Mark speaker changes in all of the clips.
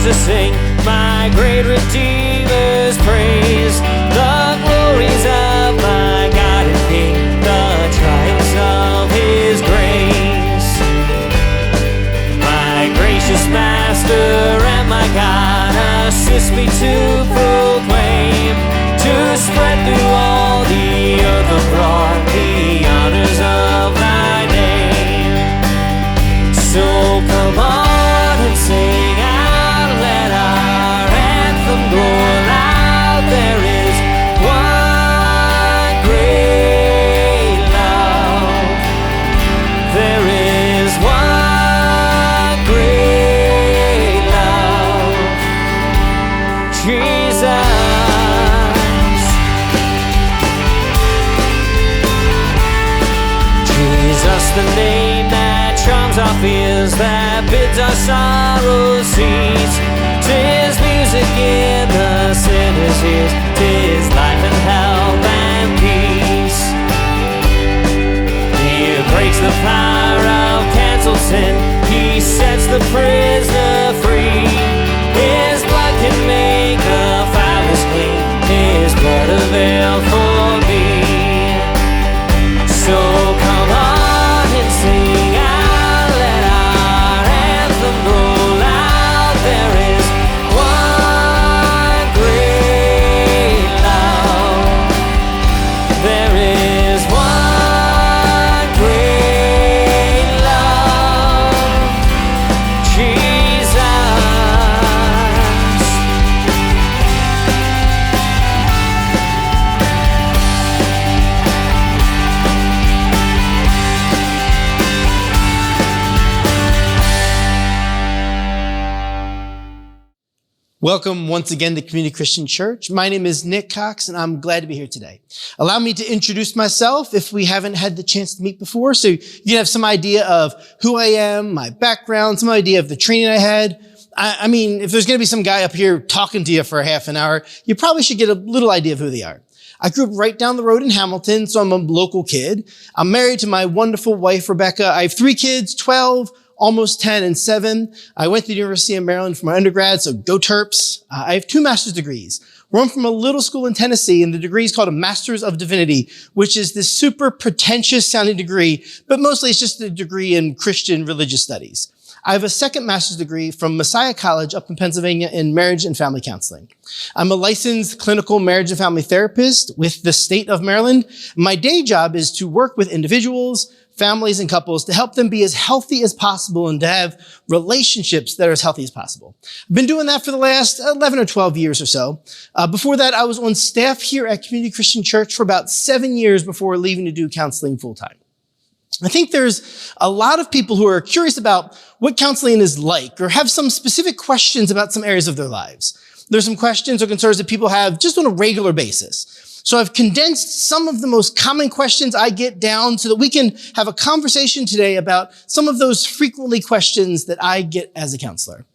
Speaker 1: To sing my great Redeemer's praise, the glories of my God and King, the triumphs of His grace. My gracious Master and my God, assist me to proclaim, to spread through all the earth abroad the honors of Thy name. So come on and sing out. Go loud, there is one great love. There is one great love. Jesus. Jesus, the name that charms our fears, that bids our sorrows cease. 'Tis music in the sinner's ears, 'tis life and health and peace. He breaks the power of canceled sin, He sets the prisoner free. His blood can make the foulest clean, His blood availed for me. So come on and sing out, let our anthem go loud. There is
Speaker 2: Welcome once again to Community Christian Church. My name is Nick Cox, and I'm glad to be here today. Allow me to introduce myself if we haven't had the chance to meet before, so you have some idea of who I am, my background, some idea of the training I had. I mean, if there's going to be some guy up here talking to you for a half an hour, you probably should get a little idea of who they are. I grew up right down the road in Hamilton, so I'm a local kid. I'm married to my wonderful wife, Rebecca. I have 3 kids, 12, almost 10 and 7. I went to the University of Maryland for my undergrad, so go Terps. I have 2 master's degrees. We're from a little school in Tennessee, and the degree is called a Master's of Divinity, which is this super pretentious sounding degree, but mostly it's just a degree in Christian religious studies. I have a second master's degree from Messiah College up in Pennsylvania in marriage and family counseling. I'm a licensed clinical marriage and family therapist with the state of Maryland. My day job is to work with individuals, families, and couples to help them be as healthy as possible and to have relationships that are as healthy as possible. I've been doing that for the last 11 or 12 years or so. Before that, I was on staff here at Community Christian Church for about 7 years before leaving to do counseling full time. I think there's a lot of people who are curious about what counseling is like or have some specific questions about some areas of their lives. There's some questions or concerns that people have just on a regular basis. So I've condensed some of the most common questions I get down so that we can have a conversation today about some of those frequently questions that I get as a counselor.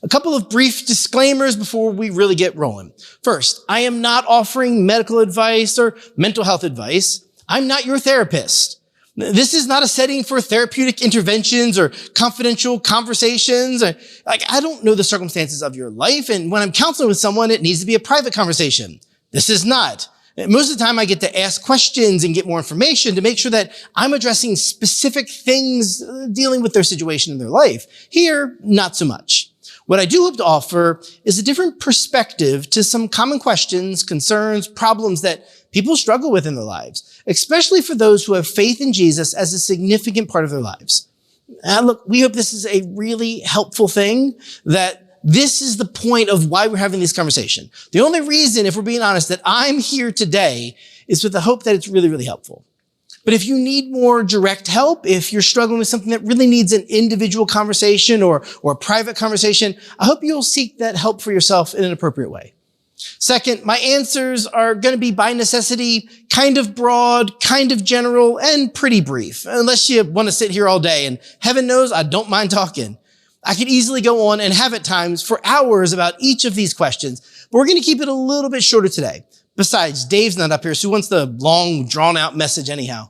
Speaker 2: A couple of brief disclaimers before we really get rolling. First, I am not offering medical advice or mental health advice. I'm not your therapist. This is not a setting for therapeutic interventions or confidential conversations. I don't know the circumstances of your life, and when I'm counseling with someone, it needs to be a private conversation. This is not. Most of the time, I get to ask questions and get more information to make sure that I'm addressing specific things dealing with their situation in their life. Here, not so much. What I do hope to offer is a different perspective to some common questions, concerns, problems that people struggle with in their lives, especially for those who have faith in Jesus as a significant part of their lives. And look, we hope this is a really helpful thing, that this is the point of why we're having this conversation. The only reason, if we're being honest, that I'm here today is with the hope that it's really, really helpful. But if you need more direct help, if you're struggling with something that really needs an individual conversation or a private conversation, I hope you'll seek that help for yourself in an appropriate way. Second, my answers are going to be by necessity kind of broad, kind of general, and pretty brief, unless you want to sit here all day. And heaven knows I don't mind talking. I could easily go on and have at times for hours about each of these questions, but we're going to keep it a little bit shorter today. Besides, Dave's not up here, so who wants the long, drawn-out message anyhow?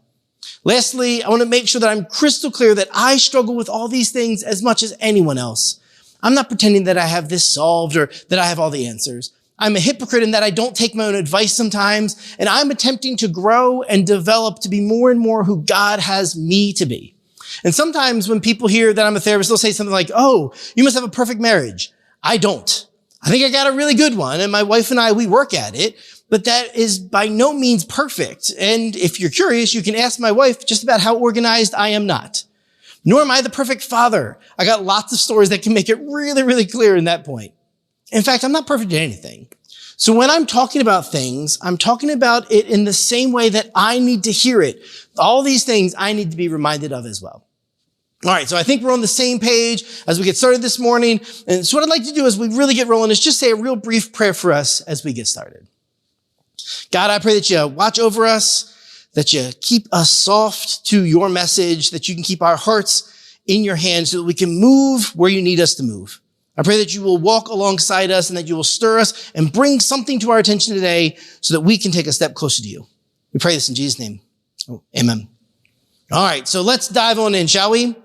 Speaker 2: Lastly, I want to make sure that I'm crystal clear that I struggle with all these things as much as anyone else. I'm not pretending that I have this solved or that I have all the answers. I'm a hypocrite in that I don't take my own advice sometimes, and I'm attempting to grow and develop to be more and more who God has me to be. And sometimes when people hear that I'm a therapist, they'll say something like, "Oh, you must have a perfect marriage." I don't. I think I got a really good one, and my wife and I, we work at it. But that is by no means perfect. And if you're curious, you can ask my wife just about how organized I am not. Nor am I the perfect father. I got lots of stories that can make it really, really clear in that point. In fact, I'm not perfect at anything. So when I'm talking about things, I'm talking about it in the same way that I need to hear it. All these things I need to be reminded of as well. All right, so I think we're on the same page as we get started this morning. And so what I'd like to do as we really get rolling is just say a real brief prayer for us as we get started. God, I pray that you watch over us, that you keep us soft to your message, that you can keep our hearts in your hands so that we can move where you need us to move. I pray that you will walk alongside us and that you will stir us and bring something to our attention today so that we can take a step closer to you. We pray this in Jesus' name. Oh, amen. All right, so let's dive on in, shall we? All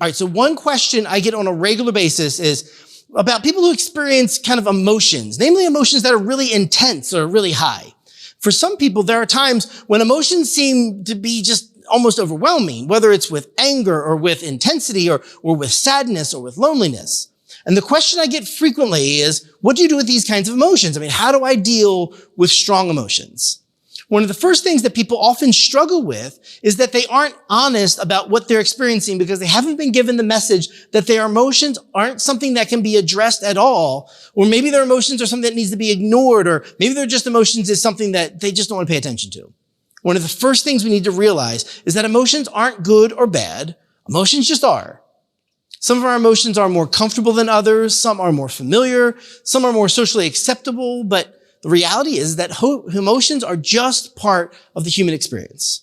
Speaker 2: right, so one question I get on a regular basis is about people who experience kind of emotions, namely emotions that are really intense or really high. For some people, there are times when emotions seem to be just almost overwhelming, whether it's with anger or with intensity or with sadness or with loneliness. And the question I get frequently is, what do you do with these kinds of emotions? I mean, how do I deal with strong emotions? One of the first things that people often struggle with is that they aren't honest about what they're experiencing because they haven't been given the message that their emotions aren't something that can be addressed at all, or maybe their emotions are something that needs to be ignored, or maybe their just emotions is something that they just don't want to pay attention to. One of the first things we need to realize is that emotions aren't good or bad. Emotions just are. Some of our emotions are more comfortable than others. Some are more familiar. Some are more socially acceptable, but the reality is that emotions are just part of the human experience.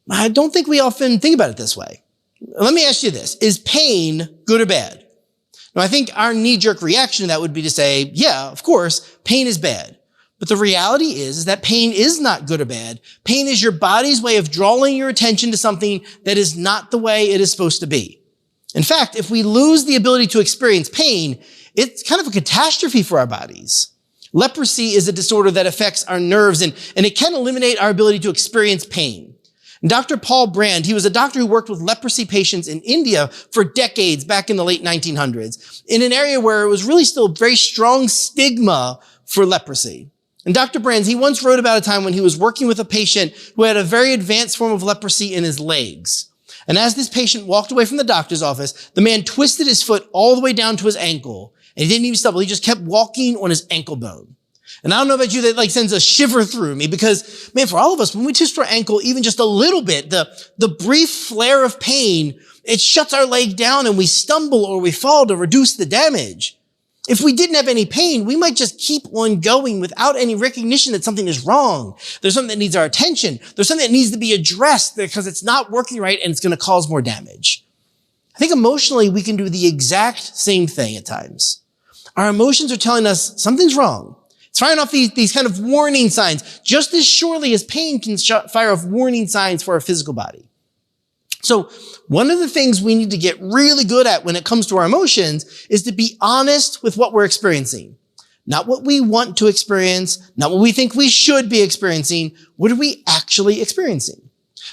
Speaker 2: I don't think we often think about it this way. Let me ask you this. Is pain good or bad? Now, I think our knee-jerk reaction to that would be to say, yeah, of course, pain is bad. But the reality is that pain is not good or bad. Pain is your body's way of drawing your attention to something that is not the way it is supposed to be. In fact, if we lose the ability to experience pain, it's kind of a catastrophe for our bodies. Leprosy is a disorder that affects our nerves, and it can eliminate our ability to experience pain. And Dr. Paul Brand, he was a doctor who worked with leprosy patients in India for decades back in the late 1900s, in an area where it was really still a very strong stigma for leprosy. And Dr. Brand, he once wrote about a time when he was working with a patient who had a very advanced form of leprosy in his legs. And as this patient walked away from the doctor's office, the man twisted his foot all the way down to his ankle. And he didn't even stumble. He just kept walking on his ankle bone. And I don't know about you, that sends a shiver through me because, man, for all of us, when we twist our ankle even just a little bit, the brief flare of pain, it shuts our leg down and we stumble or we fall to reduce the damage. If we didn't have any pain, we might just keep on going without any recognition that something is wrong. There's something that needs our attention. There's something that needs to be addressed because it's not working right and it's going to cause more damage. I think emotionally, we can do the exact same thing at times. Our emotions are telling us something's wrong. It's firing off these kind of warning signs, just as surely as pain can fire off warning signs for our physical body. So one of the things we need to get really good at when it comes to our emotions is to be honest with what we're experiencing. Not what we want to experience, not what we think we should be experiencing. What are we actually experiencing?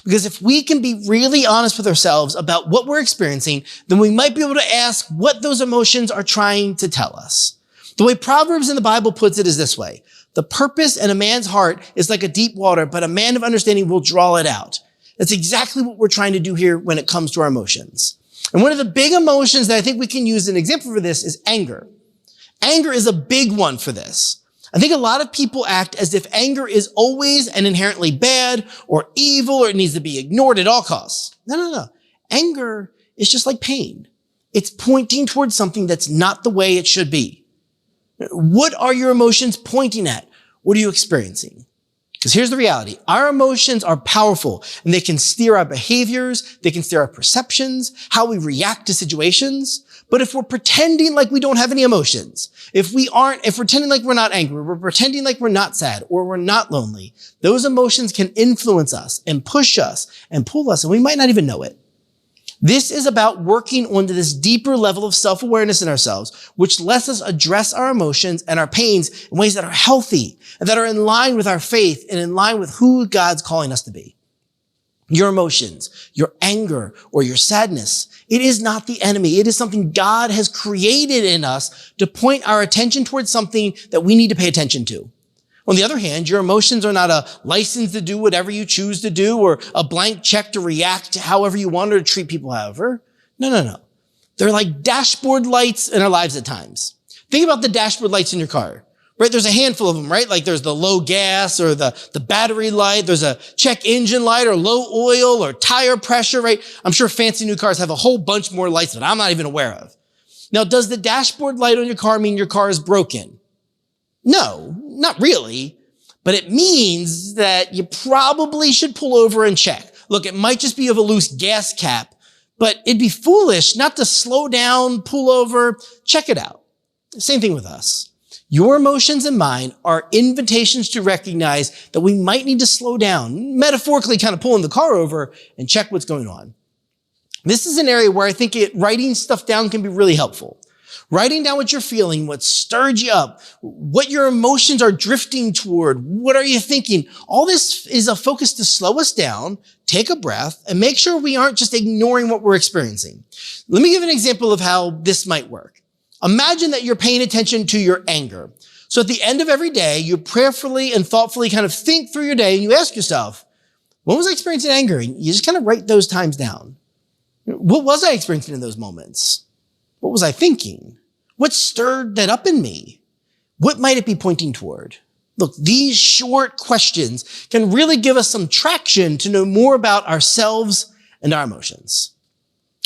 Speaker 2: Because if we can be really honest with ourselves about what we're experiencing, then we might be able to ask what those emotions are trying to tell us. The way Proverbs in the Bible puts it is this way: the purpose in a man's heart is like a deep water, but a man of understanding will draw it out. That's exactly what we're trying to do here when it comes to our emotions. And one of the big emotions that I think we can use as an example for this is anger. Anger is a big one for this. I think a lot of people act as if anger is always and inherently bad or evil or it needs to be ignored at all costs. No. Anger is just like pain. It's pointing towards something that's not the way it should be. What are your emotions pointing at? What are you experiencing? Because here's the reality. Our emotions are powerful and they can steer our behaviors. They can steer our perceptions, how we react to situations. But if we're pretending like we don't have any emotions, if we're pretending like we're not angry, we're pretending like we're not sad or we're not lonely, those emotions can influence us and push us and pull us, and we might not even know it. This is about working onto this deeper level of self-awareness in ourselves, which lets us address our emotions and our pains in ways that are healthy and that are in line with our faith and in line with who God's calling us to be. Your emotions, your anger, or your sadness, it is not the enemy. It is something God has created in us to point our attention towards something that we need to pay attention to. On the other hand, your emotions are not a license to do whatever you choose to do or a blank check to react however you want or to treat people however. No. They're like dashboard lights in our lives at times. Think about the dashboard lights in your car, right? There's a handful of them, right? Like there's the low gas or the battery light. There's a check engine light or low oil or tire pressure, right? I'm sure fancy new cars have a whole bunch more lights that I'm not even aware of. Now, does the dashboard light on your car mean your car is broken? No, not really, but it means that you probably should pull over and check. Look, it might just be of a loose gas cap, but it'd be foolish not to slow down, pull over, check it out. Same thing with us. Your emotions and mine are invitations to recognize that we might need to slow down, metaphorically kind of pulling the car over and check what's going on. This is an area where I think writing stuff down can be really helpful. Writing down what you're feeling, what stirred you up, what your emotions are drifting toward, what are you thinking? All this is a focus to slow us down, take a breath, and make sure we aren't just ignoring what we're experiencing. Let me give an example of how this might work. Imagine that you're paying attention to your anger. So at the end of every day, you prayerfully and thoughtfully kind of think through your day and you ask yourself, when was I experiencing anger? And you just kind of write those times down. What was I experiencing in those moments? What was I thinking? What stirred that up in me? What might it be pointing toward? Look, these short questions can really give us some traction to know more about ourselves and our emotions.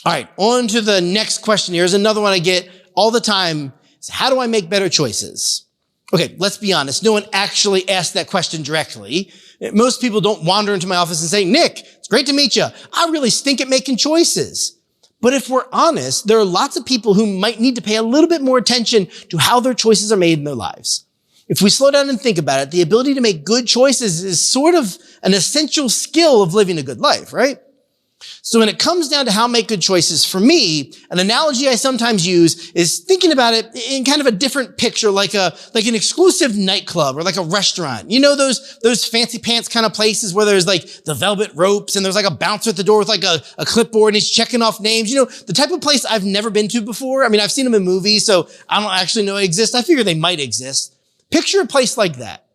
Speaker 2: All right, on to the next question. Here's another one I get all the time. Is how do I make better choices? Okay, let's be honest. No one actually asked that question directly. Most people don't wander into my office and say, Nick, it's great to meet you. I really stink at making choices. But if we're honest, there are lots of people who might need to pay a little bit more attention to how their choices are made in their lives. If we slow down and think about it, the ability to make good choices is sort of an essential skill of living a good life, right? So when it comes down to how to make good choices, for me, an analogy I sometimes use is thinking about it in kind of a different picture, like an exclusive nightclub or like a restaurant. You know, those fancy pants kind of places where there's like the velvet ropes and there's like a bouncer at the door with like a clipboard and he's checking off names. You know, the type of place I've never been to before. I mean, I've seen them in movies, so I don't actually know they exist. I figure they might exist. Picture a place like that.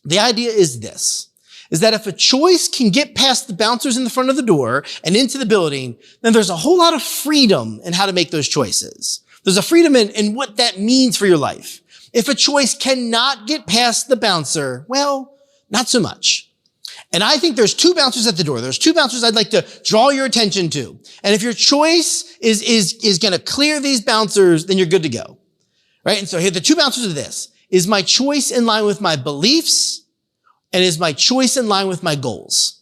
Speaker 2: The idea is this. Is that if a choice can get past the bouncers in the front of the door and into the building, then there's a whole lot of freedom in how to make those choices. There's a freedom in what that means for your life. If a choice cannot get past the bouncer, well, not so much. And I think there's two bouncers at the door. There's two bouncers I'd like to draw your attention to. And if your choice is going to clear these bouncers, then you're good to go. Right? And so here, the two bouncers are this. Is my choice in line with my beliefs? And is my choice in line with my goals?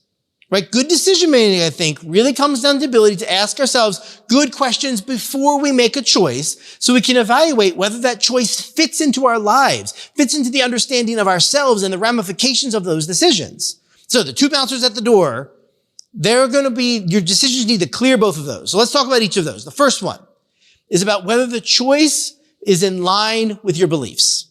Speaker 2: Right? Good decision making, I think, really comes down to the ability to ask ourselves good questions before we make a choice so we can evaluate whether that choice fits into our lives, fits into the understanding of ourselves and the ramifications of those decisions. So the two bouncers at the door, they're going to be, your decisions need to clear both of those. So let's talk about each of those. The first one is about whether the choice is in line with your beliefs.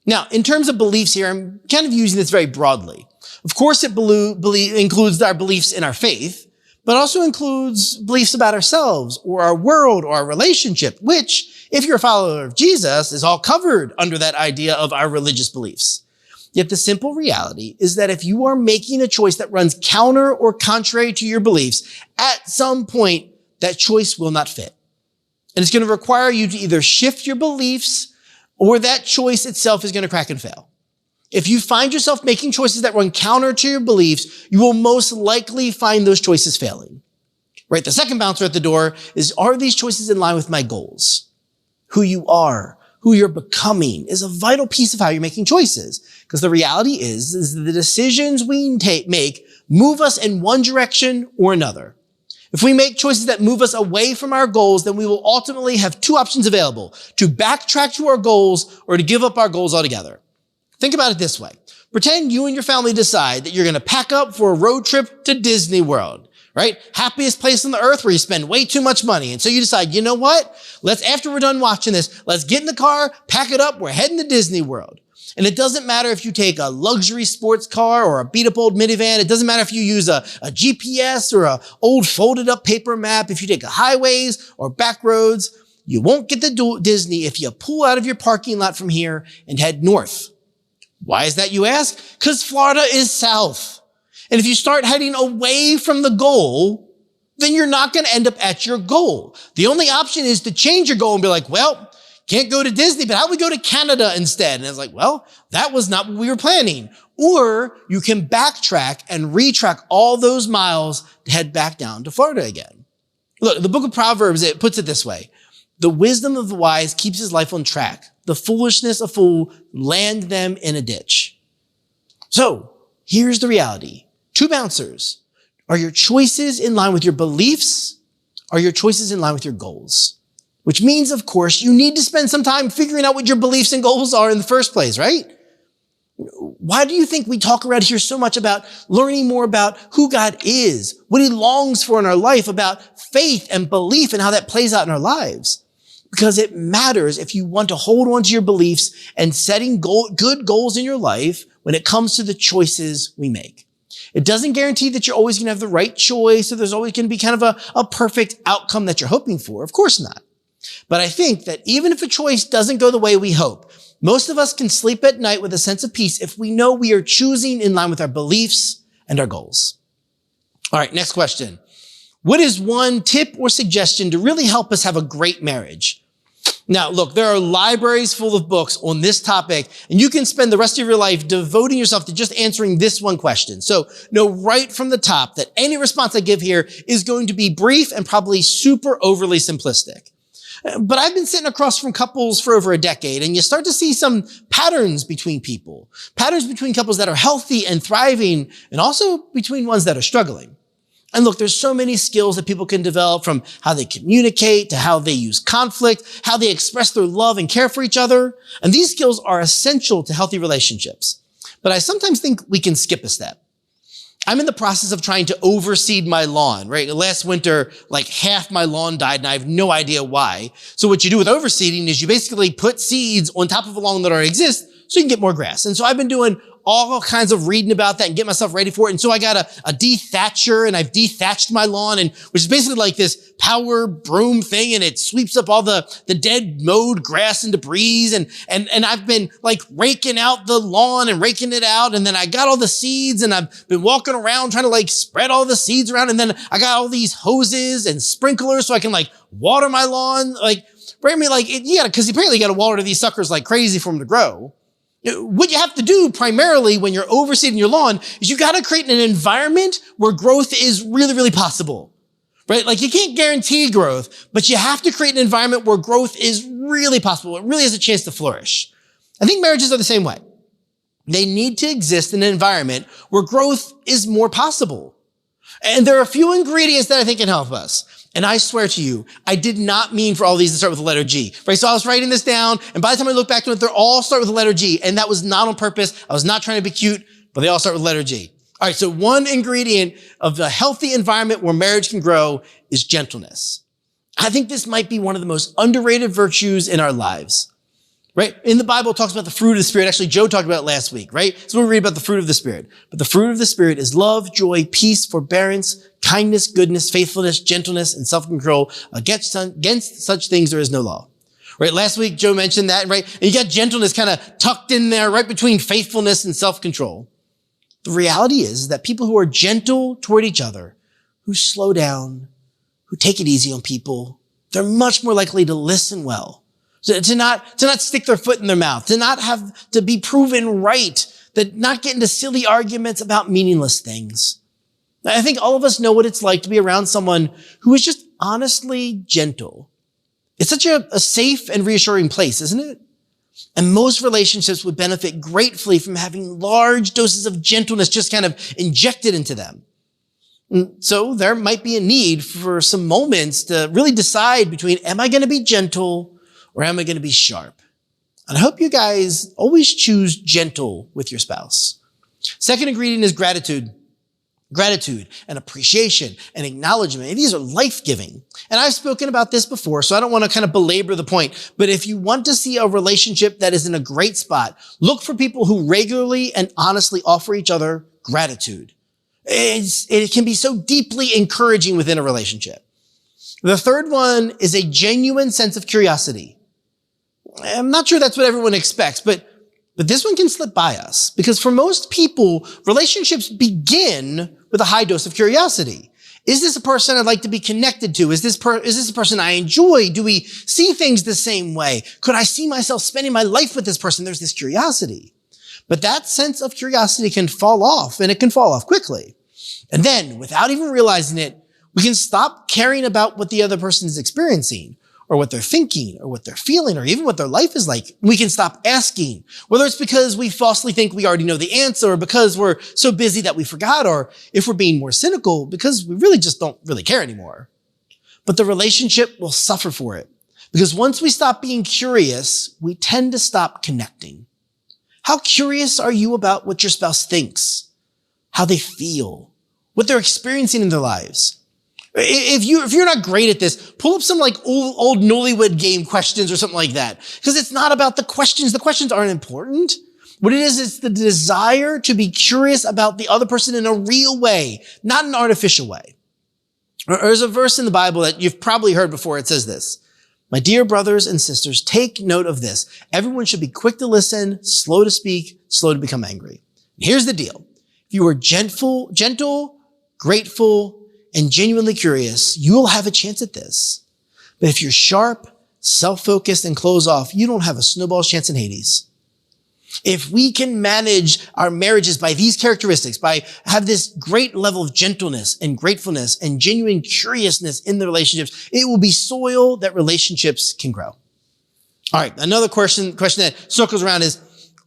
Speaker 2: Now, in terms of beliefs here, I'm kind of using this very broadly. Of course, it includes our beliefs in our faith, but also includes beliefs about ourselves or our world or our relationship, which, if you're a follower of Jesus, is all covered under that idea of our religious beliefs. Yet the simple reality is that if you are making a choice that runs counter or contrary to your beliefs, at some point, that choice will not fit. And it's going to require you to either shift your beliefs or that choice itself is going to crack and fail. If you find yourself making choices that run counter to your beliefs, you will most likely find those choices failing. Right? The second bouncer at the door is, are these choices in line with my goals? Who you are, who you're becoming is a vital piece of how you're making choices. Because the reality is the decisions we make move us in one direction or another. If we make choices that move us away from our goals, then we will ultimately have two options available: to backtrack to our goals or to give up our goals altogether. Think about it this way. Pretend you and your family decide that you're going to pack up for a road trip to Disney World, right? Happiest place on the earth where you spend way too much money. And so you decide, you know what? After we're done watching this, let's get in the car, pack it up. We're heading to Disney World. And it doesn't matter if you take a luxury sports car or a beat up old minivan. It doesn't matter if you use a GPS or a old folded up paper map. If you take highways or back roads, you won't get to Disney if you pull out of your parking lot from here and head north. Why is that, you ask? Because Florida is south. And if you start heading away from the goal, then you're not going to end up at your goal. The only option is to change your goal and be like, well, can't go to Disney, but how about we go to Canada instead? And it's like, well, that was not what we were planning. Or you can backtrack and retrack all those miles to head back down to Florida again. Look, the book of Proverbs, it puts it this way: the wisdom of the wise keeps his life on track. The foolishness of fool land them in a ditch. So here's the reality. Two bouncers. Are your choices in line with your beliefs? Are your choices in line with your goals? Which means, of course, you need to spend some time figuring out what your beliefs and goals are in the first place, right? Why do you think we talk around here so much about learning more about who God is, what he longs for in our life, about faith and belief and how that plays out in our lives? Because it matters if you want to hold on to your beliefs and setting good goals in your life when it comes to the choices we make. It doesn't guarantee that you're always going to have the right choice or there's always going to be kind of a perfect outcome that you're hoping for. Of course not. But I think that even if a choice doesn't go the way we hope, most of us can sleep at night with a sense of peace if we know we are choosing in line with our beliefs and our goals. All right, next question. What is one tip or suggestion to really help us have a great marriage? Now, look, there are libraries full of books on this topic, and you can spend the rest of your life devoting yourself to just answering this one question. So know right from the top that any response I give here is going to be brief and probably super overly simplistic. But I've been sitting across from couples for over a decade, and you start to see some patterns between people, patterns between couples that are healthy and thriving, and also between ones that are struggling. And look, there's so many skills that people can develop, from how they communicate to how they use conflict, how they express their love and care for each other. And these skills are essential to healthy relationships. But I sometimes think we can skip a step. I'm in the process of trying to overseed my lawn, right? Last winter, like half my lawn died and I have no idea why. So what you do with overseeding is you basically put seeds on top of a lawn that already exists so you can get more grass. And so I've been doing all kinds of reading about that and get myself ready for it. And so I got a dethatcher, and I've dethatched my lawn, and which is basically like this power broom thing, and it sweeps up all the dead mowed grass and debris. And I've been like raking out the lawn and raking it out. And then I got all the seeds, and I've been walking around trying to like spread all the seeds around. And then I got all these hoses and sprinklers so I can like water my lawn. Like, cause apparently you got to water these suckers like crazy for them to grow. What you have to do primarily when you're overseeding your lawn is you got to create an environment where growth is really, really possible, right? Like you can't guarantee growth, but you have to create an environment where growth is really possible. It really has a chance to flourish. I think marriages are the same way. They need to exist in an environment where growth is more possible. And there are a few ingredients that I think can help us. And I swear to you, I did not mean for all these to start with the letter G, right? So I was writing this down, and by the time I look back to it, they all start with the letter G. And that was not on purpose. I was not trying to be cute, but they all start with the letter G. All right, so one ingredient of the healthy environment where marriage can grow is gentleness. I think this might be one of the most underrated virtues in our lives. right? In the Bible, it talks about the fruit of the Spirit. Actually, Joe talked about it last week, right? So we read about the fruit of the Spirit. But the fruit of the Spirit is love, joy, peace, forbearance, kindness, goodness, faithfulness, gentleness, and self-control. Against such things there is no law. Right? Last week, Joe mentioned that, right? And you got gentleness kind of tucked in there right between faithfulness and self-control. The reality is that people who are gentle toward each other, who slow down, who take it easy on people, they're much more likely to listen well, to not stick their foot in their mouth, to not have to be proven right, to not get into silly arguments about meaningless things. I think all of us know what it's like to be around someone who is just honestly gentle. It's such a safe and reassuring place, isn't it? And most relationships would benefit gratefully from having large doses of gentleness just kind of injected into them. And so there might be a need for some moments to really decide between, am I going to be gentle or am I going to be sharp? And I hope you guys always choose gentle with your spouse. Second ingredient is gratitude. Gratitude and appreciation and acknowledgement. These are life-giving. And I've spoken about this before, so I don't want to kind of belabor the point. But if you want to see a relationship that is in a great spot, look for people who regularly and honestly offer each other gratitude. It can be so deeply encouraging within a relationship. The third one is a genuine sense of curiosity. I'm not sure that's what everyone expects, but this one can slip by us because for most people, relationships begin with a high dose of curiosity. Is this a person I'd like to be connected to? Is this a person I enjoy? Do we see things the same way? Could I see myself spending my life with this person? There's this curiosity. But that sense of curiosity can fall off, and it can fall off quickly. And then, without even realizing it, we can stop caring about what the other person is experiencing, or what they're thinking, or what they're feeling, or even what their life is like. We can stop asking, whether it's because we falsely think we already know the answer, or because we're so busy that we forgot, or if we're being more cynical, because we really just don't really care anymore. But the relationship will suffer for it. Because once we stop being curious, we tend to stop connecting. How curious are you about what your spouse thinks, how they feel, what they're experiencing in their lives? If you're not great at this, pull up some like old Nollywood game questions or something like that. Because it's not about the questions. The questions aren't important. What it is, it's the desire to be curious about the other person in a real way, not an artificial way. There's a verse in the Bible that you've probably heard before. It says this: "My dear brothers and sisters, take note of this. Everyone should be quick to listen, slow to speak, slow to become angry." And here's the deal. If you are gentle, grateful, and genuinely curious, you will have a chance at this. But if you're sharp, self-focused, and closed off, you don't have a snowball's chance in Hades. If we can manage our marriages by these characteristics, by have this great level of gentleness and gratefulness and genuine curiousness in the relationships, it will be soil that relationships can grow. All right, another question that circles around is,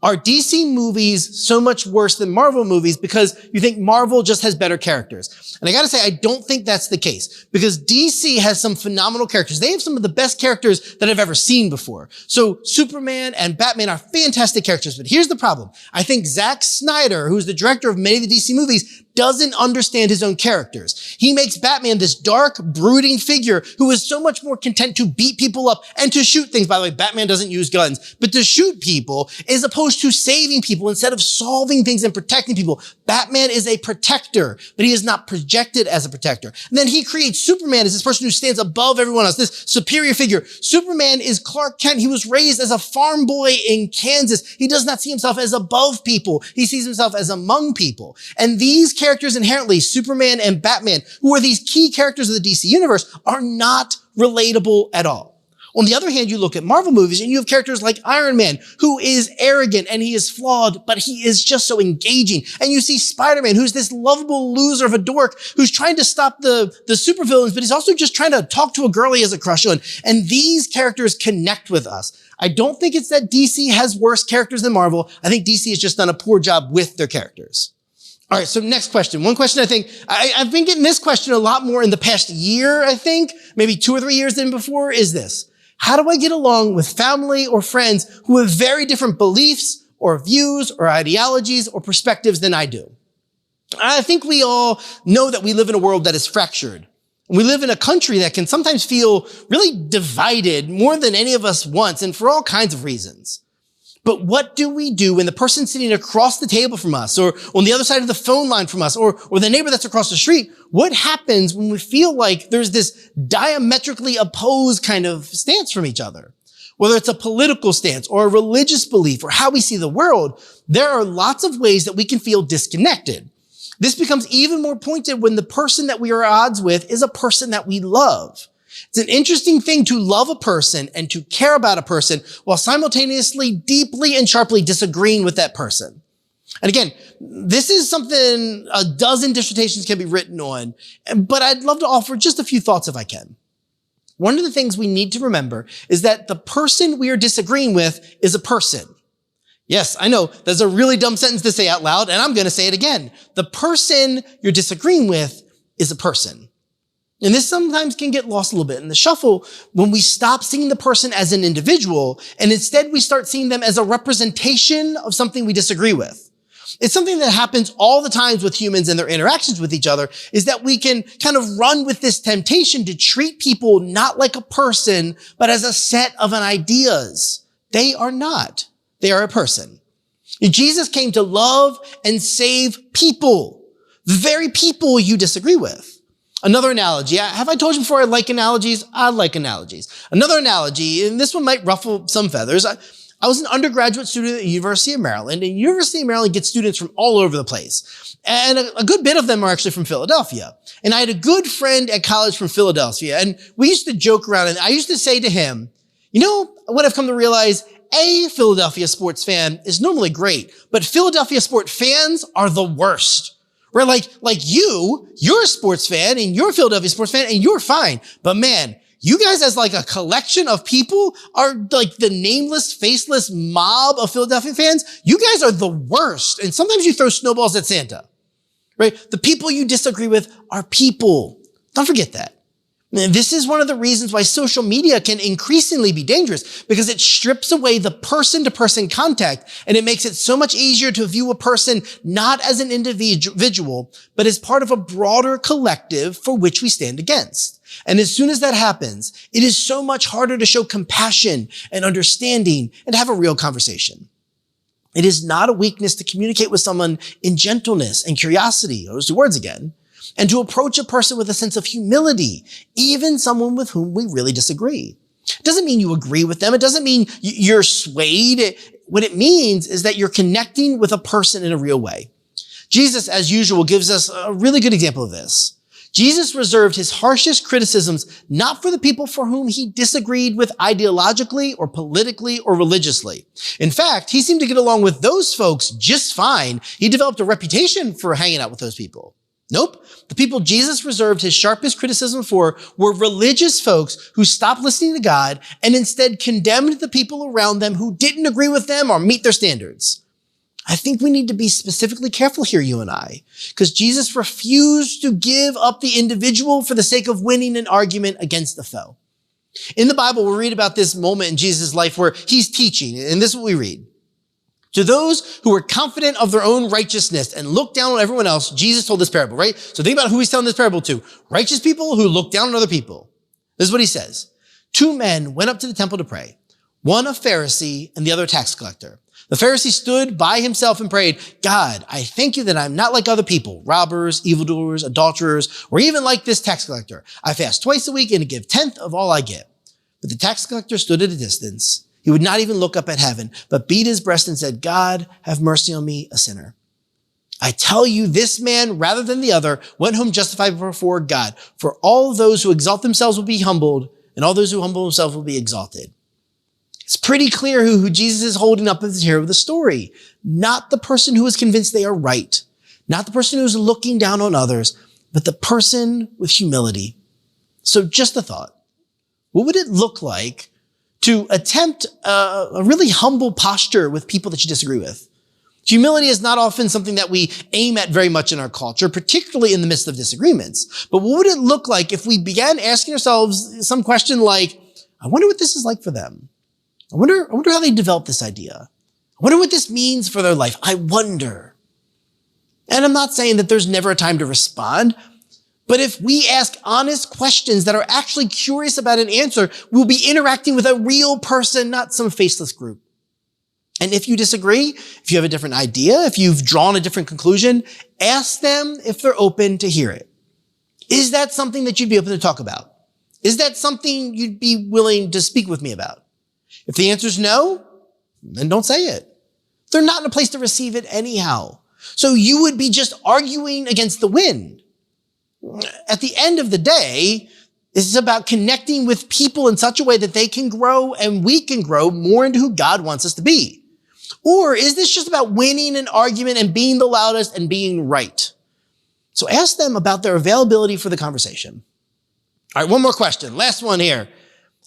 Speaker 2: are DC movies so much worse than Marvel movies because you think Marvel just has better characters? And I gotta say, I don't think that's the case because DC has some phenomenal characters. They have some of the best characters that I've ever seen before. So Superman and Batman are fantastic characters, but here's the problem. I think Zack Snyder, who's the director of many of the DC movies, doesn't understand his own characters. He makes Batman this dark, brooding figure who is so much more content to beat people up and to shoot things. By the way, Batman doesn't use guns, but to shoot people as opposed to saving people instead of solving things and protecting people. Batman is a protector, but he is not projected as a protector. And then he creates Superman as this person who stands above everyone else, this superior figure. Superman is Clark Kent. He was raised as a farm boy in Kansas. He does not see himself as above people. He sees himself as among people. And these characters inherently, Superman and Batman, who are these key characters of the DC universe, are not relatable at all. On the other hand, you look at Marvel movies and you have characters like Iron Man, who is arrogant and he is flawed, but he is just so engaging. And you see Spider-Man, who's this lovable loser of a dork who's trying to stop the supervillains, but he's also just trying to talk to a girl he has a crush on. And these characters connect with us. I don't think it's that DC has worse characters than Marvel. I think DC has just done a poor job with their characters. All right, so next question. One question I think, I've been getting this question a lot more in the past year, I think, maybe 2 or 3 years than before, is this: how do I get along with family or friends who have very different beliefs or views or ideologies or perspectives than I do? I think we all know that we live in a world that is fractured. We live in a country that can sometimes feel really divided more than any of us wants, and for all kinds of reasons. But what do we do when the person sitting across the table from us, or on the other side of the phone line from us, or the neighbor that's across the street? What happens when we feel like there's this diametrically opposed kind of stance from each other? Whether it's a political stance or a religious belief or how we see the world, there are lots of ways that we can feel disconnected. This becomes even more pointed when the person that we are at odds with is a person that we love. It's an interesting thing to love a person and to care about a person while simultaneously deeply and sharply disagreeing with that person. And again, this is something a dozen dissertations can be written on, but I'd love to offer just a few thoughts if I can. One of the things we need to remember is that the person we are disagreeing with is a person. Yes, I know that's a really dumb sentence to say out loud, and I'm going to say it again. The person you're disagreeing with is a person. And this sometimes can get lost a little bit in the shuffle when we stop seeing the person as an individual, and instead we start seeing them as a representation of something we disagree with. It's something that happens all the times with humans and their interactions with each other, is that we can kind of run with this temptation to treat people not like a person, but as a set of ideas. They are not. They are a person. And Jesus came to love and save people, the very people you disagree with. Another analogy. Have I told you before I like analogies? I like analogies. Another analogy, and this one might ruffle some feathers. I was an undergraduate student at the University of Maryland, and University of Maryland gets students from all over the place. And a good bit of them are actually from Philadelphia. And I had a good friend at college from Philadelphia, and we used to joke around, and I used to say to him, you know what I've come to realize? A Philadelphia sports fan is normally great, but Philadelphia sports fans are the worst. Where like you're a sports fan, and you're a Philadelphia sports fan, and you're fine. But man, you guys as like a collection of people are like the nameless, faceless mob of Philadelphia fans. You guys are the worst. And sometimes you throw snowballs at Santa, right? The people you disagree with are people. Don't forget that. And this is one of the reasons why social media can increasingly be dangerous, because it strips away the person-to-person contact, and it makes it so much easier to view a person not as an individual, but as part of a broader collective for which we stand against. And as soon as that happens, it is so much harder to show compassion and understanding and have a real conversation. It is not a weakness to communicate with someone in gentleness and curiosity, those two words again, and to approach a person with a sense of humility, even someone with whom we really disagree. It doesn't mean you agree with them. It doesn't mean you're swayed. What it means is that you're connecting with a person in a real way. Jesus, as usual, gives us a really good example of this. Jesus reserved his harshest criticisms not for the people for whom he disagreed with ideologically or politically or religiously. In fact, he seemed to get along with those folks just fine. He developed a reputation for hanging out with those people. Nope. The people Jesus reserved his sharpest criticism for were religious folks who stopped listening to God and instead condemned the people around them who didn't agree with them or meet their standards. I think we need to be specifically careful here, you and I, because Jesus refused to give up the individual for the sake of winning an argument against the foe. In the Bible, we read about this moment in Jesus' life where he's teaching, and this is what we read. To those who were confident of their own righteousness and looked down on everyone else, Jesus told this parable, right? So think about who he's telling this parable to. Righteous people who look down on other people. This is what he says. 2 men went up to the temple to pray, one a Pharisee and the other a tax collector. The Pharisee stood by himself and prayed, God, I thank you that I'm not like other people, robbers, evildoers, adulterers, or even like this tax collector. I fast twice a week and give 1/10 of all I get. But the tax collector stood at a distance. He would not even look up at heaven, but beat his breast and said, God, have mercy on me, a sinner. I tell you, this man, rather than the other, went home justified before God. For all those who exalt themselves will be humbled, and all those who humble themselves will be exalted. It's pretty clear who Jesus is holding up as the hero of the story. Not the person who is convinced they are right. Not the person who is looking down on others, but the person with humility. So just a thought. What would it look like to attempt a really humble posture with people that you disagree with? Humility is not often something that we aim at very much in our culture, particularly in the midst of disagreements. But what would it look like if we began asking ourselves some question like, I wonder what this is like for them. I wonder how they developed this idea. I wonder what this means for their life. I wonder. And I'm not saying that there's never a time to respond, But if we ask honest questions that are actually curious about an answer, we'll be interacting with a real person, not some faceless group. And if you disagree, if you have a different idea, if you've drawn a different conclusion, ask them if they're open to hear it. Is that something that you'd be open to talk about? Is that something you'd be willing to speak with me about? If the answer is no, then don't say it. They're not in a place to receive it anyhow. So you would be just arguing against the wind. At the end of the day, this is about connecting with people in such a way that they can grow and we can grow more into who God wants us to be. Or is this just about winning an argument and being the loudest and being right? So ask them about their availability for the conversation. All right, one more question. Last one here.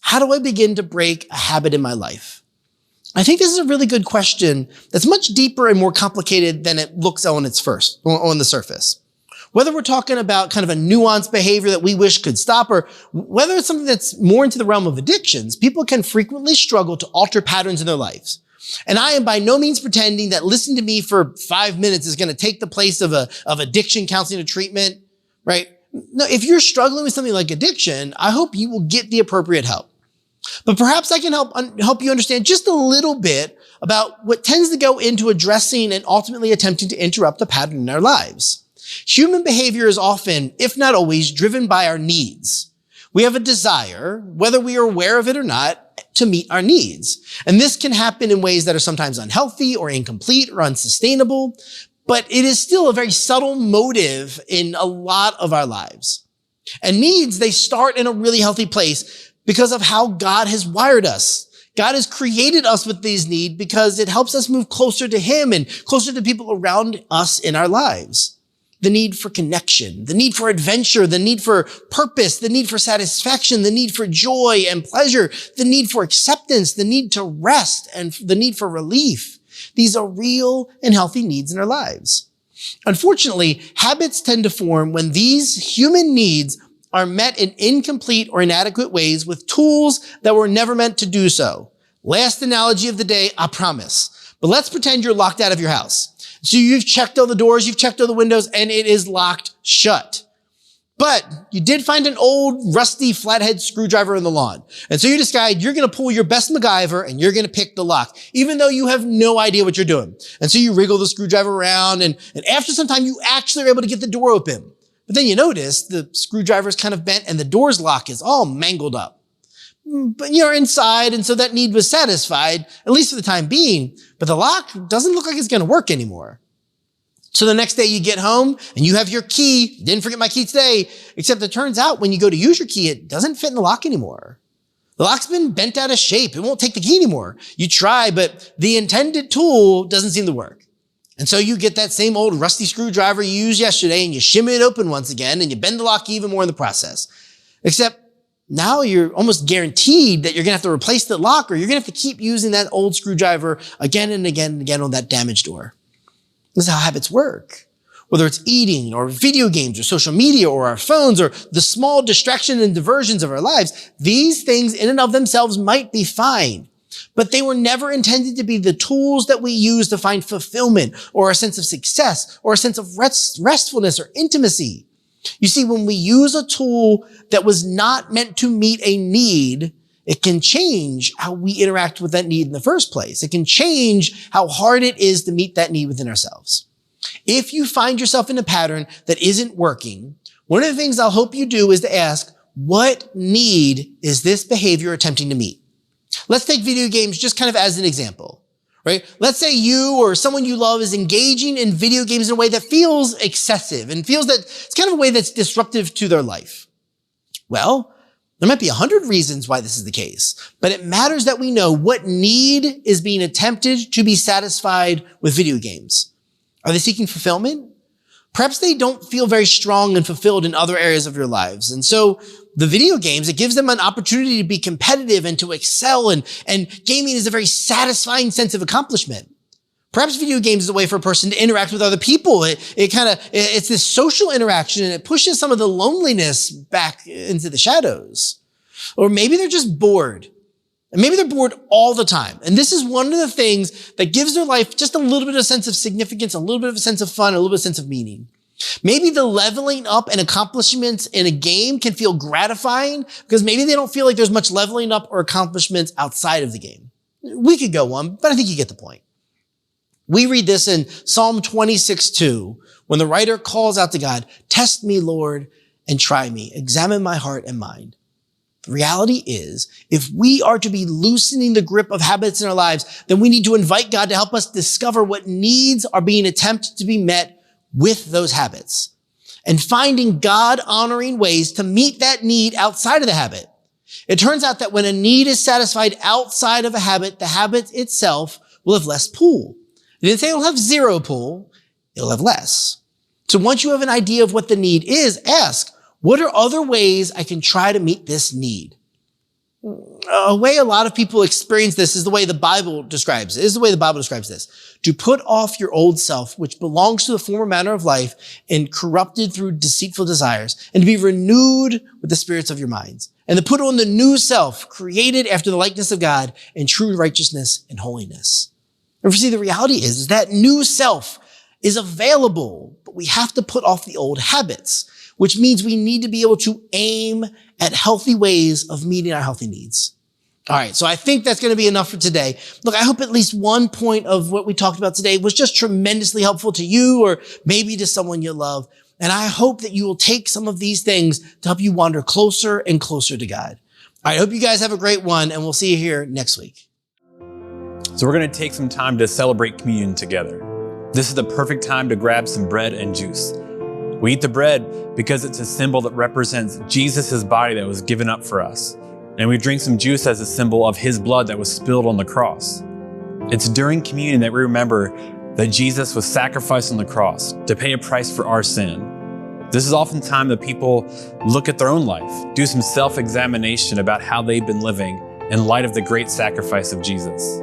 Speaker 2: How do I begin to break a habit in my life? I think this is a really good question that's much deeper and more complicated than it looks on the surface. Whether we're talking about kind of a nuanced behavior that we wish could stop, or whether it's something that's more into the realm of addictions, people can frequently struggle to alter patterns in their lives. And I am by no means pretending that listening to me for 5 minutes is going to take the place of addiction counseling or treatment, right? No, if you're struggling with something like addiction, I hope you will get the appropriate help. But perhaps I can help you understand just a little bit about what tends to go into addressing and ultimately attempting to interrupt the pattern in our lives. Human behavior is often, if not always, driven by our needs. We have a desire, whether we are aware of it or not, to meet our needs. And this can happen in ways that are sometimes unhealthy or incomplete or unsustainable, but it is still a very subtle motive in a lot of our lives. And needs, they start in a really healthy place because of how God has wired us. God has created us with these needs because it helps us move closer to Him and closer to people around us in our lives. The need for connection, the need for adventure, the need for purpose, the need for satisfaction, the need for joy and pleasure, the need for acceptance, the need to rest, and the need for relief. These are real and healthy needs in our lives. Unfortunately, habits tend to form when these human needs are met in incomplete or inadequate ways with tools that were never meant to do so. Last analogy of the day, I promise. But let's pretend you're locked out of your house. So you've checked all the doors, you've checked all the windows, and it is locked shut. But you did find an old, rusty, flathead screwdriver in the lawn. And so you decide you're going to pull your best MacGyver and you're going to pick the lock, even though you have no idea what you're doing. And so you wriggle the screwdriver around, and after some time, you actually are able to get the door open. But then you notice the screwdriver is kind of bent and the door's lock is all mangled up. But you're inside, and so that need was satisfied, at least for the time being. But the lock doesn't look like it's going to work anymore. So the next day you get home and you have your key. Didn't forget my key today. Except it turns out when you go to use your key, it doesn't fit in the lock anymore. The lock's been bent out of shape. It won't take the key anymore. You try, but the intended tool doesn't seem to work. And so you get that same old rusty screwdriver you used yesterday and you shimmy it open once again and you bend the lock even more in the process. Except now you're almost guaranteed that you're going to have to replace the lock, or you're going to have to keep using that old screwdriver again and again and again on that damaged door. This is how habits work. Whether it's eating or video games or social media or our phones or the small distractions and diversions of our lives, these things in and of themselves might be fine, but they were never intended to be the tools that we use to find fulfillment or a sense of success or a sense of restfulness or intimacy. You see, when we use a tool that was not meant to meet a need, it can change how we interact with that need in the first place. It can change how hard it is to meet that need within ourselves. If you find yourself in a pattern that isn't working, one of the things I'll hope you do is to ask, what need is this behavior attempting to meet? Let's take video games just kind of as an example, right? Let's say you or someone you love is engaging in video games in a way that feels excessive and feels that it's kind of a way that's disruptive to their life. Well, there might be 100 reasons why this is the case, but it matters that we know what need is being attempted to be satisfied with video games. Are they seeking fulfillment? Perhaps they don't feel very strong and fulfilled in other areas of your lives. And so the video games, it gives them an opportunity to be competitive and to excel, and gaming is a very satisfying sense of accomplishment. Perhaps video games is a way for a person to interact with other people. It's this social interaction, and it pushes some of the loneliness back into the shadows. Or maybe they're just bored. And maybe they're bored all the time. And this is one of the things that gives their life just a little bit of a sense of significance, a little bit of a sense of fun, a little bit of a sense of meaning. Maybe the leveling up and accomplishments in a game can feel gratifying because maybe they don't feel like there's much leveling up or accomplishments outside of the game. We could go on, but I think you get the point. We read this in Psalm 26:2, when the writer calls out to God, "Test me, Lord, and try me. Examine my heart and mind." The reality is, if we are to be loosening the grip of habits in our lives, then we need to invite God to help us discover what needs are being attempted to be met with those habits and finding God-honoring ways to meet that need outside of the habit. It turns out that when a need is satisfied outside of a habit, the habit itself will have less pull. It didn't say it'll have zero pull, it'll have less. So once you have an idea of what the need is, ask, what are other ways I can try to meet this need? A way a lot of people experience this is the way the Bible describes it. Is the way the Bible describes this. To put off your old self, which belongs to the former manner of life and corrupted through deceitful desires, and to be renewed with the spirits of your minds. And to put on the new self, created after the likeness of God in true righteousness and holiness. And see, the reality is that new self is available, but we have to put off the old habits, which means we need to be able to aim at healthy ways of meeting our healthy needs. All right, so I think that's going to be enough for today. Look, I hope at least one point of what we talked about today was just tremendously helpful to you or maybe to someone you love. And I hope that you will take some of these things to help you wander closer and closer to God. All right, I hope you guys have a great one, and we'll see you here next week.
Speaker 3: So we're going to take some time to celebrate communion together. This is the perfect time to grab some bread and juice. We eat the bread because it's a symbol that represents Jesus' body that was given up for us. And we drink some juice as a symbol of his blood that was spilled on the cross. It's during communion that we remember that Jesus was sacrificed on the cross to pay a price for our sin. This is often time that people look at their own life, do some self-examination about how they've been living in light of the great sacrifice of Jesus.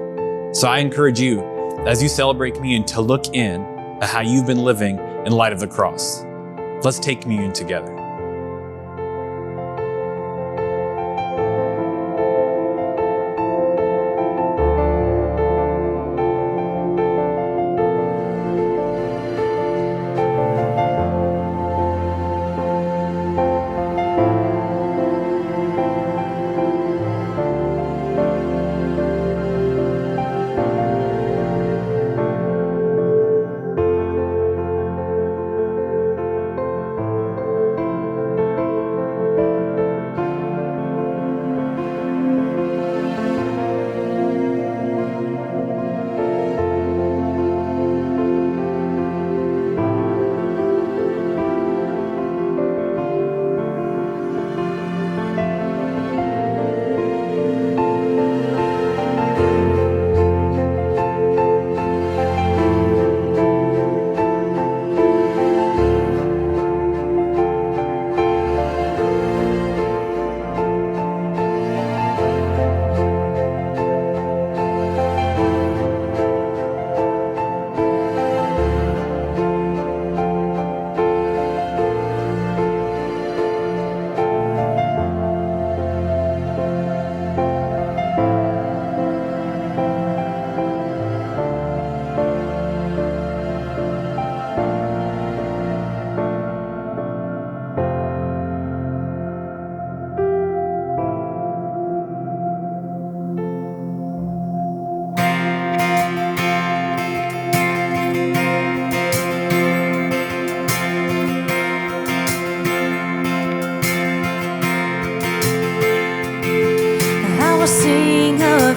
Speaker 3: So I encourage you, as you celebrate communion, to look in at how you've been living in light of the cross. Let's take communion together.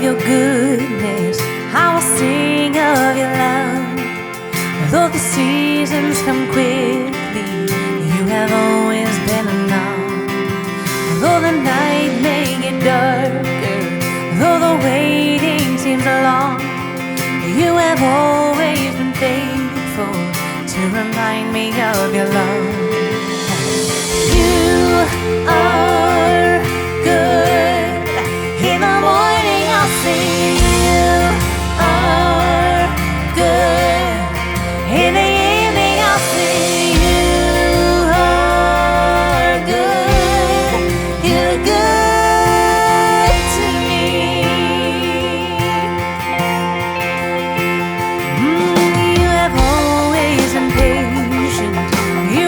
Speaker 1: your goodness, I will sing of your love. Though the seasons come quickly, you have always been enough. Though the night may get darker, though the waiting seems long, you have always been faithful to remind me of your love. You are good. In the morning I'll sing. You are good. In the evening I'll sing. You are good. You're good to me. You have always been patient. You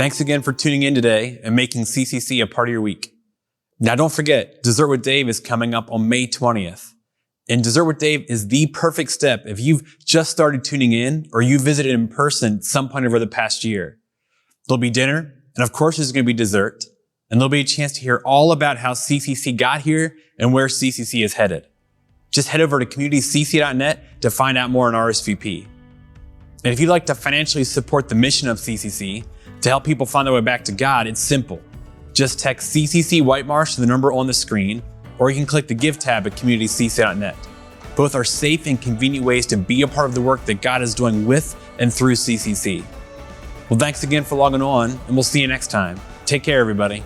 Speaker 3: Thanks again for tuning in today and making CCC a part of your week. Now don't forget, Dessert with Dave is coming up on May 20th. And Dessert with Dave is the perfect step if you've just started tuning in or you visited in person at some point over the past year. There'll be dinner, and of course there's going to be dessert, and there'll be a chance to hear all about how CCC got here and where CCC is headed. Just head over to communitycc.net to find out more on RSVP. And if you'd like to financially support the mission of CCC to help people find their way back to God, it's simple. Just text CCC White Marsh to the number on the screen, or you can click the Give tab at communitycc.net. Both are safe and convenient ways to be a part of the work that God is doing with and through CCC. Well, thanks again for logging on, and we'll see you next time. Take care, everybody.